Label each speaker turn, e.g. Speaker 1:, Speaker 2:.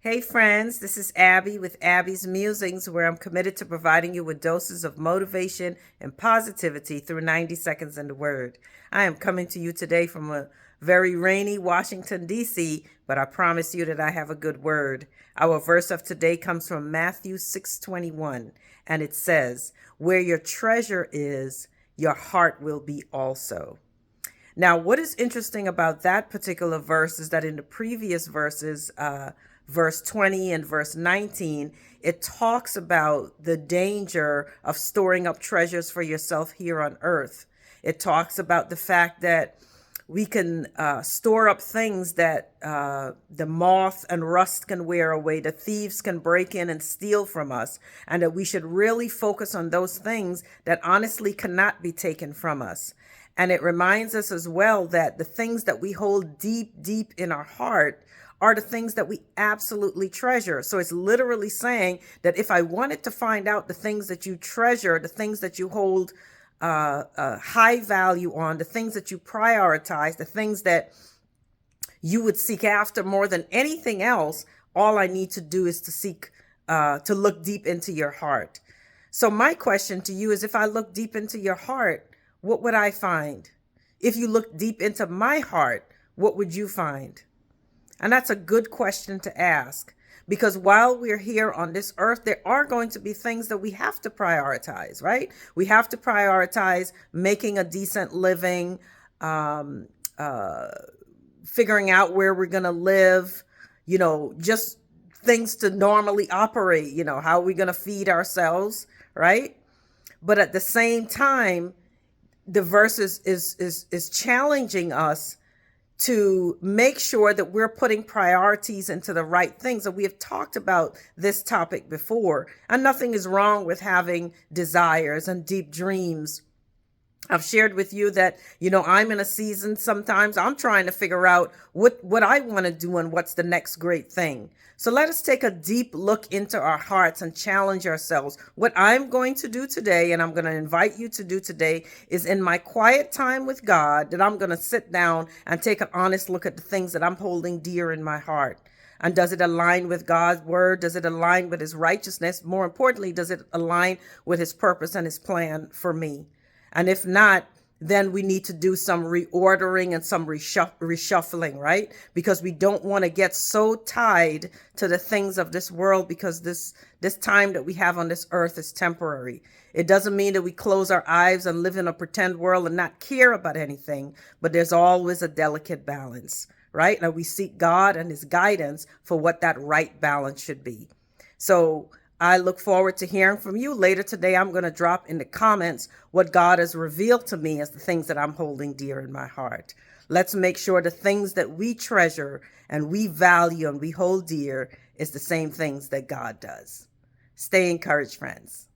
Speaker 1: Hey friends, this is Abby with Abby's Musings, where I'm committed to providing you with doses of motivation and positivity through 90 seconds in the Word. I am coming to you today from a very rainy Washington, D.C., but I promise you that I have a good word. Our verse of today comes from Matthew 6:21, and it says, "Where your treasure is, your heart will be also." Now, what is interesting about that particular verse is that in the previous verses, verse 20 and verse 19, it talks about the danger of storing up treasures for yourself here on earth. It talks about the fact that we can store up things that the moth and rust can wear away, the thieves can break in and steal from us, and that we should really focus on those things that honestly cannot be taken from us. And it reminds us as well that the things that we hold deep, deep in our heart are the things that we absolutely treasure. So it's literally saying that if I wanted to find out the things that you treasure, the things that you hold high value on, the things that you prioritize, the things that you would seek after more than anything else, all I need to do is to look deep into your heart. So my question to you is, if I look deep into your heart, what would I find? If you look deep into my heart, what would you find? And that's a good question to ask, because while we're here on this earth, there are going to be things that we have to prioritize, right? We have to prioritize making a decent living, figuring out where we're going to live, just things to normally operate, how are we going to feed ourselves, right? But at the same time, the verse is challenging us to make sure that we're putting priorities into the right things. And we have talked about this topic before, and nothing is wrong with having desires and deep dreams. I've shared with you that, I'm in a season, sometimes I'm trying to figure out what I want to do and what's the next great thing. So let us take a deep look into our hearts and challenge ourselves. What I'm going to do today, and I'm going to invite you to do today, is in my quiet time with God, that I'm going to sit down and take an honest look at the things that I'm holding dear in my heart. And does it align with God's word? Does it align with his righteousness? More importantly, does it align with his purpose and his plan for me? And if not, then we need to do some reordering and some reshuffling, right? Because we don't want to get so tied to the things of this world, because this time that we have on this earth is temporary. It doesn't mean that we close our eyes and live in a pretend world and not care about anything, but there's always a delicate balance, right? And we seek God and his guidance for what that right balance should be. So I look forward to hearing from you later today. I'm going to drop in the comments what God has revealed to me as the things that I'm holding dear in my heart. Let's make sure the things that we treasure and we value and we hold dear is the same things that God does. Stay encouraged, friends.